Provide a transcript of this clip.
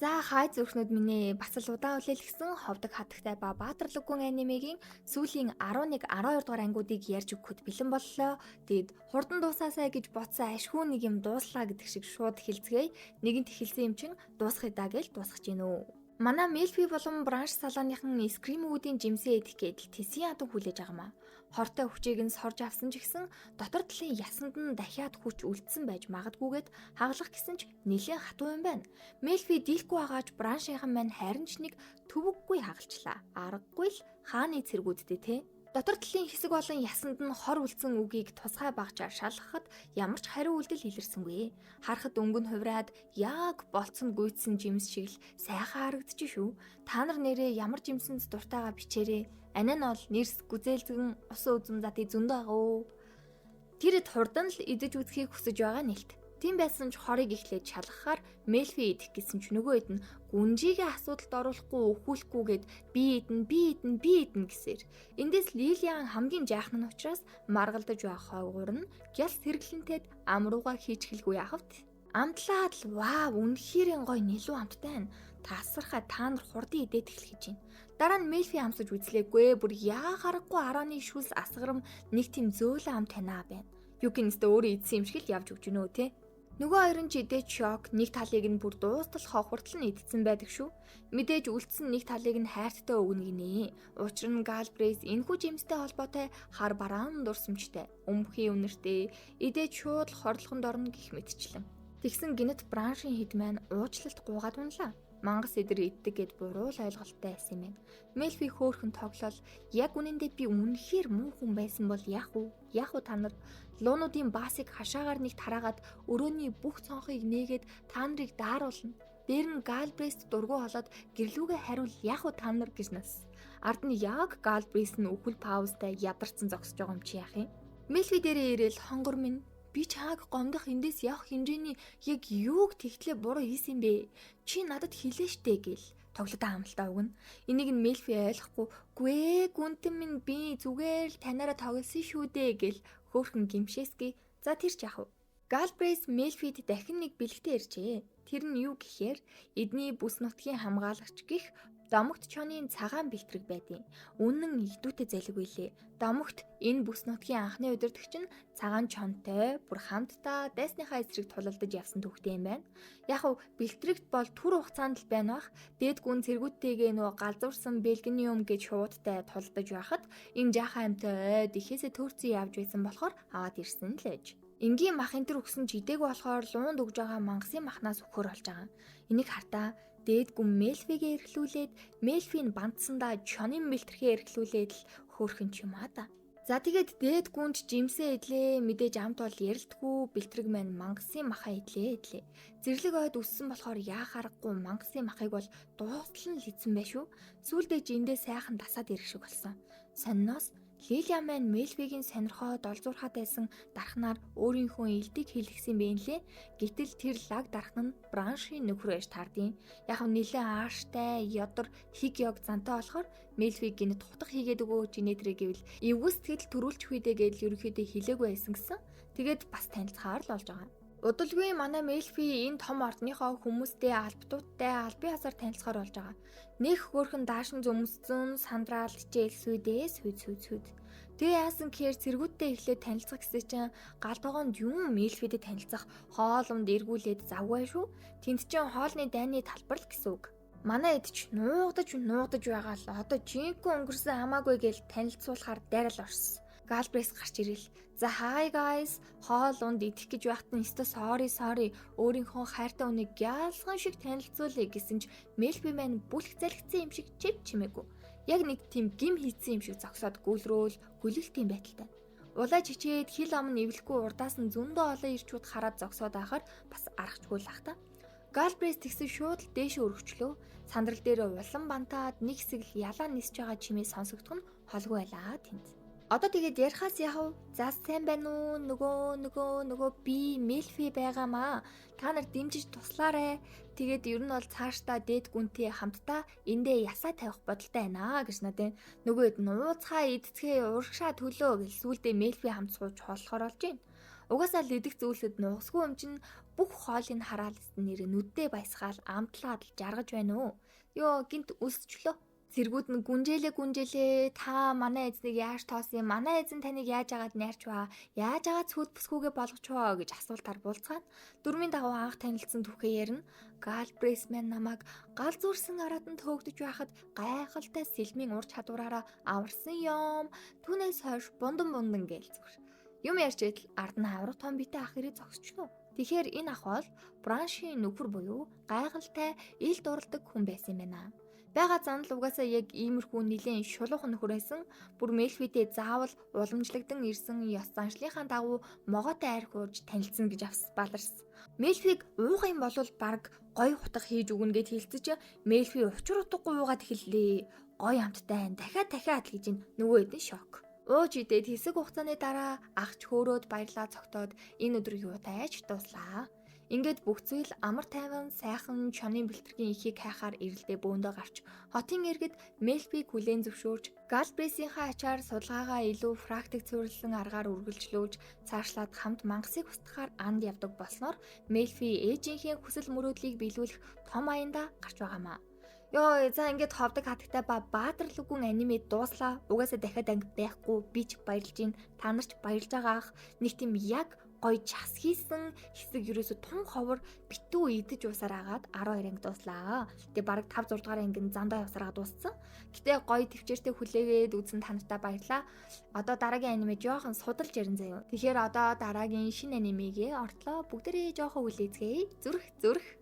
За хай зүрхнүүд минь ээ бас л удаан хүлээлгсэн ховдог хатагтай ба Баатарлүгүн анимегийн сүүлийн 11 12 дугаар ангиудыг ярьж өгөхөд бэлэн боллоо. Тэгэд хурдан дуусаасаа гэж бодсон ашгүй нэг юм дууслаа гэдэг шиг шууд хэлцгээе. Нэгэнт эхэлсэн юм чин дуусгая даа гэж дуусгаж гин үү. Манай Мелфи болон бранш салааныхан скримүүдийн жимсээ идэх гээд тэсийн ядуу хүлээж байгаамаа. Хортой хүчийг нь сорж авсан ч гэсэн дотор талын ясанд нь дахиад хүч үлдсэн байж магадгүйгээд хаглах гэсэн ч нэлээд хатуу юм байна. Мелфи дийлгүй байгаач браншийнхан маань харин ч нэг төвөггүй хагалчлаа. Аргагүй л хааны цэргүүдтэй те. Дотор талын хэсэг болон ясанд нь хор үлдсэн үгийг тусгай багчаар шалгахад ямар ч хариу үйлдэл илэрсэнгүй. Харахад өнгө нь хувраад яг болцсон гүйцсэн жимс шиг л сайхан харагдчих шүү. Та нар нэрээ ямар жимсэнд дуртайгаа бичээрэй. Ани нь бол нэрс гүзээлзгэн усан үзм зати зөндөө агуу. Тэрэд хурдан л идэж үзхийг хүсэж байгаа нэлт. Тийм байсан ч хорыг эхлээд шалгахаар Мелфи идэх гэсэн ч нөгөө хэд нь гүнжигээ асуудалд оруулахгүй өхүүлэхгүйгээд би идэн гэсээр. Эндээс Лилиан хамгийн жаахан нь учраас маргалдаж байх хойгуур нь гялс хэрэглэнтэд амрууга хийчихэлгүй яхавт. Амтлаад л вау үнэхээр гоё нэлүү амттай байна. Тасархаа та нар хурдан идээд эхлэх гэж байна. Дараа нь Мелфи амсаж үзлээгүй бүр яа харахгүй 11 шүлс асгарам нэг тийм зөөлөн ам танаа байна. Юкинстэ өөрөө идсэн юм шиг л явж өгч гинөө те. Нөгөө хоёр нь ч идэж шок, нэг талыг нь бүр дуустал хохвортол нь идсэн байдаг шүү. Мэдээж үлдсэн нэг талыг нь хайрттай өгнө гинэ. Учир нь Галбрейс энэхүү жимстэй холбоотой хар бараан дурсамжтай, өмбхийн үнэртэй, идэж шууд хорлохонд орно гэх мэтчлэн. Тэгсэн гинэт браншийн хэд маань уучлалт гуугаад унлаа. Мангас эдэр иддэг гэд буруу л ойлголттой байсан юм байна. Мелфи хөөхөн тоглол яг үнэндээ би үнэхээр муу хүн байсан бол яах вэ? Та нар луунуудын баасыг хашаагаар нэг тараагаад өрөөний бүх цонхыг нээгээд та нарыг дааруулна. Дээр нь Галбрейст дургу холоод гэрлүүгээ хариул яах вэ та нар гэж нас. Ард нь яг Галбрейс нь өвхөл паузтай ядарсан зогсож байгаа юм чи яах юм? Мелфи дээрээ ирээл хонгор минь би чааг гомдох эндээс явах хэмжээний яг юуг тэгтлээ буруу хийсэн бэ? Чи надад хэлээ штэ гэл тоглодоо хамлалтаа өгнө. Энийг нь Мелфи ойлгохгүй гүй гүнтэн минь би зүгээр л танаараа тоглосон шүү дээ гэл хөөхөн гимшээсгүй. За тэр ч яах вэ? Галбрейс Мелфид дахин нэг бэлэгтээ иржээ. Тэр нь юу гэхээр эдний бүс нутгийн хамгаалагч гих Домогт чонын цагаан бэлтрэг байдیں۔ Үнэн идүүтэй залиг байлээ. Домогт энэ бүс нутгийн анхны удирдагч нь цагаан чонтой, бүр хамтдаа дайсныхаа эсрэг тулалдаж явсан түүхтэй юм байна. Яг нь бэлтрэгт бол түр хугацаанд л байна бах. Дээд гүн цэргүүдтэйгээ нөө галзуурсан бэлгэниум гэж шуудтай тулалдаж байхад энэ жаахан амтай дэхээсээ төрцөн явж байсан болохоор аваад ирсэн л ээж. Энгийн мах энэ төр өгсөн ч идээг болохоор луунд өгж байгаа мангасын махнаас өгөхөр болж байгаа. Энийг хартаа дээд гүн Мелфигээ эрхлүүлээд Мелфийн бандсандаа чонын бэлтэрхээ эрхлүүлээд л хөөхөн ч юм аа да. За тэгээд дээд гүнд жимсээ идлээ мэдээж амт бол ярилтгүй бэлтрэг маань мангасын махаа идлээ. Зэрлэг ойд өссөн болохоор яах аргагүй мангасын махыг бол дуустал нь лидсэн байх шүү. Сүүлдээ жиндээ сайхан дасаад ирэх шиг болсон. Сонноос Лилиан маань Мелфигийн сонирхоо долзуурхаад байсан дархнаар өөрийнхөө илдэг хэлгсэн бэнлээ. Гэтэл тэр лаг дархан нь браншийн нөхөр байж тардیں۔ Яг нь нэлээ ааштай, ёдор, хиг ёг зантай болохоор Мелфи гинэт хутга хийгээд өгөөч инээдрээ гэвэл эвгүй сэтгэл төрүүлчих үедээ гэдэл ерөнхийдөө хэлээгүй байсан гэсэн. Тэгээд бас танилцахаар л болж байгаа. Удалгүй манай Мелфи энэ том ордныхоо хүмүүстэй албатуудтай албан ёсоор танилцахаар болж байгаа. Нэх хөөрхөн даашин зөмсцөн сандраал хичээл сүйд. Тэгээ яасан гэхээр цэргүүдтэй эхлээд танилцах гэсэн чинь галбагонд юм Мелфидэд танилцах хоолунд эргүүлээд завгүй шүү. Тэнд чинь хоолны дайны талбар л гэсэн үг. Манай эд ч нуугдаж байгаа л одоо жинхэнэ өнгөрсөн хамаагүй гэж танилцуулахаар дайрал орсон. Галбрейс гарч ирэл. За hi guys. Хоол унд идэх гэж байхад нь өстө sorry. Өөрийнхөө хайртай хүнийг гялсган шиг танилцуулъя гэсэн ч Мелфи маань бүлх залгицсан юм шиг чимээгүй. Яг нэг тийм гим хийцэн юм шиг зогсоод гүйлрөөл хүлээлтийн байдалтай. Улай чичээд хил ам нь эвлэхгүй урдаас нь зөндөө олон ирчүүд хараад зогсоод байхаар бас аргачлах та. Галбрейс тэгсэн шууд л дээш өргөчлөө. Сандрал дээр улан бантаад нэг хэсэг л ялаа нисж байгаа чимээ сонсогдох нь холгүй байлаа тэнд. Одоо тэгээд ярихаас яав? За сайн байна уу? Нөгөө би Мелфи байгаамаа. Та нар дэмжиж туслаарай. Тэгээд ер нь бол цаашдаа дээд гүнтэй хамтдаа эндээ ясаа тавих бодолтой байна гэж надад нөгөөд нууцхаа идцгээ урагшаа төлөө гэж сүулдэ Мелфи хамт сууж хооллохоор болж байна. Угаасаа л идэх зүйлсэд нугасгүй юм чинь бүх хоолыг хараад нэр нүддээ баясгаал амтлаад жаргаж байна уу? Йоо гинт өсчлөө. Цэргүүд нь гүнжээлээ та манай эзнийг яаж тоосон юм? Манай эзэн таныг яаж агаад найрч ба? Яаж агаад сүд бүсгүйгээ болгоч ваа гэж асуултаар булцгаана. Дөрмийн дагуу анх танилцсан түүхээ ярина. Галбрисмен намайг гал зурсан араад нь төөгдөж байхад гайхалтай сэлмийн ур чадвараараа аварсан юм. Түүнээс хойш бундан гээл зүгээр. Юм ярьж идэл ард нь аврах том битэй ах хэрэг зогсчихлоо. Тэгэхээр энэ ах бол Браншийн нөхөр буюу гайхалтай ил дурладаг хүн байсан юм байна. Бага занал угаасаа яг иймэрхүү нэлээд шулуухан нөхөр байсан. Бүр Мельфитэй заавал уламжлагдан ирсэн ёс заншлынхаа дагуу могоотой арх уурж танилцсан гэж баларсан. Мельфиг уух юм бол баг гой хутга хийж өгнө гэд хэлцэж Мельфи учир утгагүй уугаад эхэллээ. Гой амттай дахиад л гэж нөгөө хэдэн шок. Ууж идээд хэсэг хугацааны дараа ахч хөөрөөд баярлаа цогтоод энэ өдөр юутайч дуслаа. Ингээд бүх зүйл амар тайван сайхан чонын бэлтгэрийн ихийг хайхаар ирэлдээ бөөндөө гарч хотын иргэд Мельфиг хүлээн зөвшөөрч Галбрисийнхаа ачаар судалгаагаа илүү практик цэвэрлсэн аргаар үргэлжлүүлж цаашлаад хамт мангасыг устгахаар анд явдаг болсноор Мельфи ээжийнхээ хүсэл мөрөөдлийг биелүүлэх том аянда гарч байгаамаа. Йоо за ингээд ховдог хатагтай ба баатарлүгүн аниме дууслаа. Угаасаа дахиад анги байхгүй би ч баярлж гин. Та нар ч баярлж байгаа ах. Нэг тийм яг гой час хийсэн хэсэг ерөөсө тун ховор битүү идэж уусаар агаад 12 анги дууслаа. Тэгээ бараг 5 6 дугаар ангид зандаа явсараа дууссан. Гэтэ гой төвчээртэй хүлээгээд үзэн танартай баярлаа. Одоо дараагийн аниме жоохон судалж ярин заяа. Тэгэхээр одоо дараагийн шинэ анимегээ ортлоо. Бүгдээрээ жоохон хүлээцгээе. Зүрх.